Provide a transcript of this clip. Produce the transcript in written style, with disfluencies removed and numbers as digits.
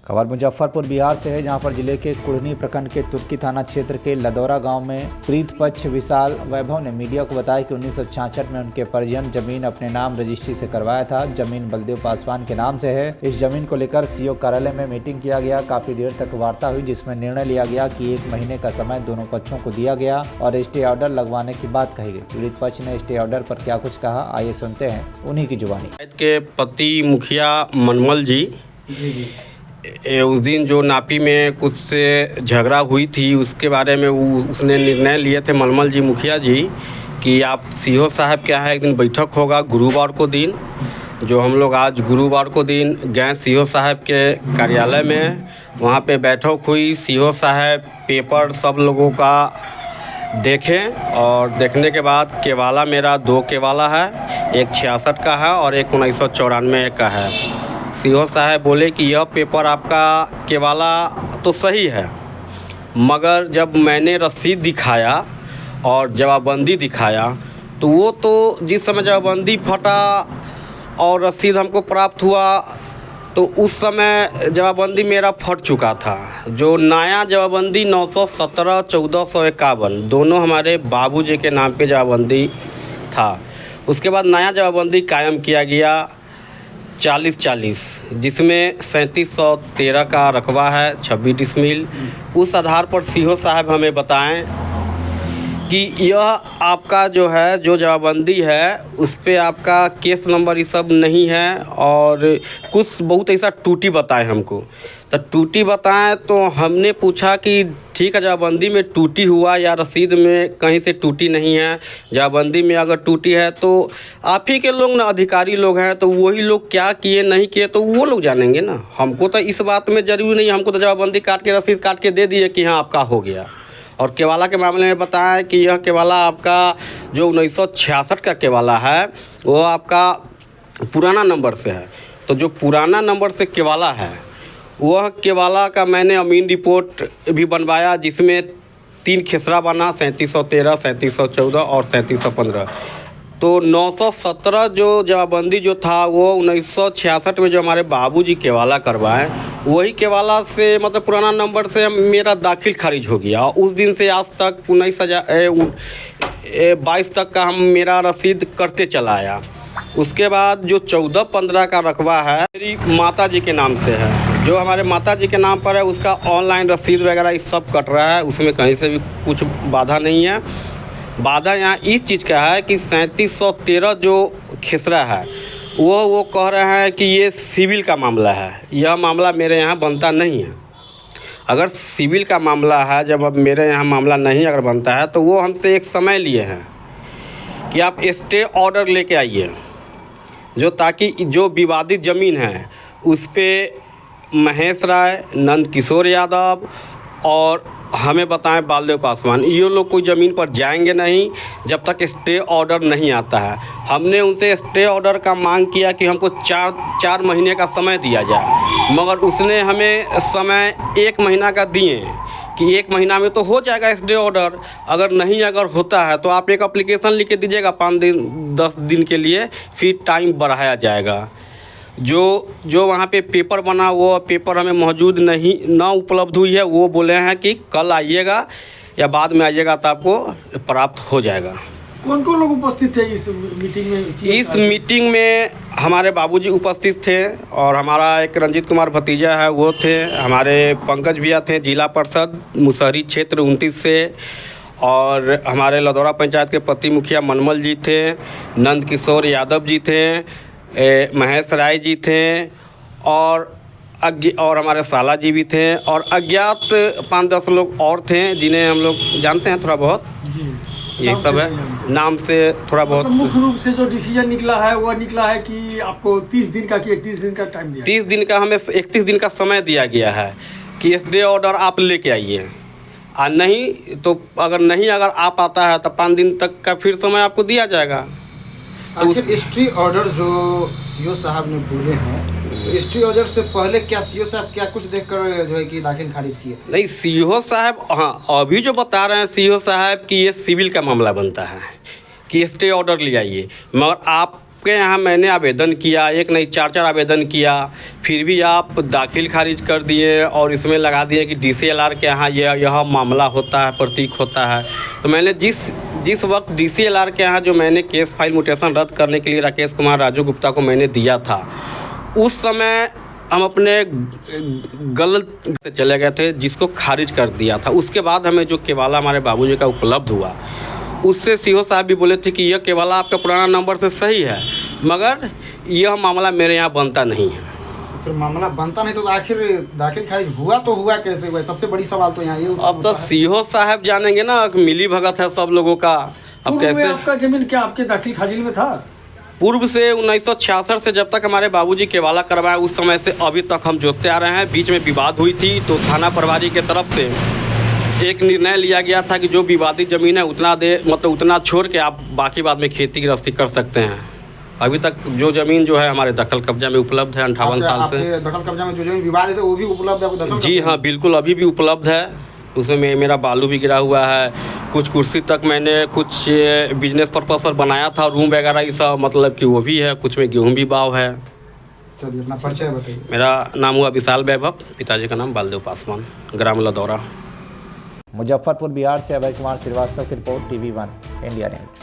खबर मुजफ्फरपुर बिहार से है, जहां पर जिले के कुढ़नी प्रखंड के तुर्की थाना क्षेत्र के लदौरा गांव में प्रीत पक्ष विशाल वैभव ने मीडिया को बताया कि 1966 में उनके परिजन जमीन अपने नाम रजिस्ट्री से करवाया था। जमीन बलदेव पासवान के नाम से है। इस जमीन को लेकर सीओ कार्यालय में मीटिंग किया गया। काफी देर तक वार्ता हुई, जिसमें निर्णय लिया गया कि 1 महीने का समय दोनों पक्षों को दिया गया और स्टे ऑर्डर लगवाने की बात कही गई। पीड़ित पक्ष ने स्टे ऑर्डर पर क्या कुछ कहा, आइए सुनते हैं उन्हीं की जुबानी। के पति मुखिया मनमल जी उस दिन जो नापी में कुछ से झगड़ा हुई थी, उसके बारे में उसने निर्णय लिए थे मनमल जी मुखिया जी कि आप सीओ साहब क्या है, एक दिन बैठक होगा गुरुवार को दिन, जो हम लोग आज गुरुवार को दिन गए सीओ साहब के कार्यालय में। वहाँ पे बैठक हुई। सीओ साहब पेपर सब लोगों का देखें और देखने के बाद केवाला मेरा 2 केवाला है, एक 66 का है और एक 1994 का है। सीओ साहब बोले कि यह पेपर आपका केवाला तो सही है, मगर जब मैंने रसीद दिखाया और जवाबबंदी दिखाया तो वो तो जिस समय जवाबबंदी फटा और रसीद हमको प्राप्त हुआ तो उस समय जवाबबंदी मेरा फट चुका था। जो नया जवाबबंदी 917 1451 दोनों हमारे बाबूजी के नाम पे जवाबबंदी था। उसके बाद नया जवाबबंदी कायम किया गया 40-40, जिसमें 3713 का रकबा है, 26 डिसमिल। उस आधार पर सीओ साहब हमें बताएं कि यह आपका जो है जो जवाबबंदी है उस पे आपका केस नंबर ये सब नहीं है और कुछ बहुत ऐसा टूटी बताएं हमको। तो टूटी बताएं तो हमने पूछा कि ठीक है, जवाबबंदी में टूटी हुआ या रसीद में कहीं से टूटी नहीं है, जवाबबंदी में अगर टूटी है तो आप ही के लोग ना अधिकारी लोग हैं, तो वही लोग क्या किए नहीं किए तो वो लोग जानेंगे ना। हमको तो इस बात में ज़रूरी नहीं, हमको तो जवाबबंदी काट के रसीद काट के दे दिए कि हाँ आपका हो गया। और केवाला के मामले में बताएं कि यह केवाला आपका जो 1966 का केवाला है वो आपका पुराना नंबर से है। तो जो पुराना नंबर से केवाला है वह केवाला का मैंने अमीन रिपोर्ट भी बनवाया, जिसमें 3 खेसरा बना, 3713, 3714 और 3715। तो 917 जो जवाबबंदी जो था वो 1966 में जो हमारे बाबूजी केवाला करवाए वही केवाला से, मतलब पुराना नंबर से मेरा दाखिल खारिज हो गया। उस दिन से आज तक 22 तक का हम मेरा रसीद करते चला आया। उसके बाद जो 14-15 का रकबा है मेरी माता जी के नाम से है, जो हमारे माता जी के नाम पर है उसका ऑनलाइन रसीद वगैरह ये सब कट रहा है, उसमें कहीं से भी कुछ बाधा नहीं है। बाधा यहाँ इस चीज़ का है कि 3713 जो खेसरा है वो कह रहे हैं कि ये सिविल का मामला है। यह मामला मेरे यहाँ बनता नहीं है। अगर सिविल का मामला है, जब अब मेरे यहाँ मामला नहीं अगर बनता है तो वो हमसे एक समय लिए हैं कि आप स्टे ऑर्डर लेके आइए, जो ताकि जो विवादित ज़मीन है उस पर महेश राय, नंद किशोर यादव और हमें बताएं बालदेव पासवान, ये लोग कोई ज़मीन पर जाएंगे नहीं जब तक स्टे ऑर्डर नहीं आता है। हमने उनसे स्टे ऑर्डर का मांग किया कि हमको 4 महीने का समय दिया जाए, मगर उसने हमें समय 1 महीना का दिए कि 1 महीना में तो हो जाएगा स्टे ऑर्डर। अगर होता है तो आप एक एप्लीकेशन लिख के दीजिएगा 5 दिन 10 दिन के लिए, फिर टाइम बढ़ाया जाएगा। जो वहाँ पे पेपर बना वो पेपर हमें मौजूद नहीं ना उपलब्ध हुई है। वो बोले हैं कि कल आइएगा या बाद में आइएगा तो आपको प्राप्त हो जाएगा। कौन कौन लोग उपस्थित थे इस मीटिंग में? इस मीटिंग में हमारे बाबूजी उपस्थित थे और हमारा एक रंजीत कुमार भतीजा है वो थे, हमारे पंकज भैया थे जिला परिषद मुसहरी क्षेत्र 29 से, और हमारे लदौरा पंचायत के पति मुखिया मनमल जी थे, नंद किशोर यादव जी थे, महेश राय जी थे और हमारे साला जी भी थे, और अज्ञात 5-10 लोग और थे जिन्हें हम लोग जानते हैं थोड़ा बहुत जी। ये सब है, नाम से थोड़ा बहुत। मुख्य रूप से जो डिसीजन निकला है वो निकला है कि आपको 30 दिन का कि 31 दिन का टाइम दिया? 30 दिन का, हमें 31 दिन का समय दिया गया है कि स्टे ऑर्डर आप लेके आइए, और नहीं तो अगर आ पाता है तो 5 दिन तक का फिर समय आपको दिया जाएगा। आखिर स्टे ऑर्डर जो सीओ साहब ने बोले हैं, तो स्टे ऑर्डर से पहले क्या सीओ साहब क्या कुछ देखकर जो है कि दाखिल खारिज किए थे? नहीं, सीओ साहब हाँ अभी जो बता रहे हैं सीओ साहब कि ये सिविल का मामला बनता है कि स्टे ऑर्डर ले आइए, मगर आप आपके यहाँ मैंने आवेदन किया, एक नहीं 4 आवेदन किया, फिर भी आप दाखिल खारिज कर दिए और इसमें लगा दिए कि DCLR के यहाँ यह मामला होता है, प्रतीक होता है। तो मैंने जिस वक्त DCLR के यहाँ जो मैंने केस फाइल म्यूटेशन रद्द करने के लिए राकेश कुमार राजू गुप्ता को मैंने दिया था, उस समय हम अपने गलत से चले गए थे, जिसको खारिज कर दिया था। उसके बाद हमें जो केवाला हमारे बाबूजी का उपलब्ध हुआ, उससे सीओ साहब भी बोले थे कि यह केवाला आपका पुराना नंबर से सही है, मगर यह मामला मेरे यहाँ बनता नहीं है। तो फिर मामला बनता नहीं तो आखिर दाखिल खारिज हुआ तो हुआ कैसे हुआ? सबसे बड़ी सवाल तो यहाँ ये अब तो सीओ साहब जानेंगे ना, मिली भगत है सब लोगों का। अब कैसे आपका जमीन क्या आपके दाखिल खारिज में था? पूर्व से 1966 से जब तक हमारे बाबूजी केवाला करवाए, उस समय से अभी तक हम जोतते आ रहे हैं। बीच में विवाद हुई थी तो थाना प्रभारी के तरफ से एक निर्णय लिया गया था कि जो विवादित ज़मीन है उतना छोड़ के आप बाकी बाद में खेती गृहस्थी कर सकते हैं। अभी तक जो ज़मीन जो है हमारे दखल कब्जा में उपलब्ध है 58 साल से। दखल कब्जा में जो जमीन विवाद है तो वो भी उपलब्ध है दखल? जी हाँ, बिल्कुल अभी भी उपलब्ध है। उसमें मेरा बालू भी गिरा हुआ है, कुछ कुर्सी तक मैंने कुछ बिजनेस पर्पज़ पर बनाया था, रूम वगैरह ये सब मतलब कि वो भी है, कुछ में गेहूँ भी बाव है। चलिए अपना परिचय बताइए। मेरा नाम हुआ विशाल वैभव, पिताजी का नाम बालदेव पासवान, ग्राम लदौरा। मुजफ्फरपुर बिहार से अभय कुमार श्रीवास्तव की रिपोर्ट, TV1 इंडिया न्यूज।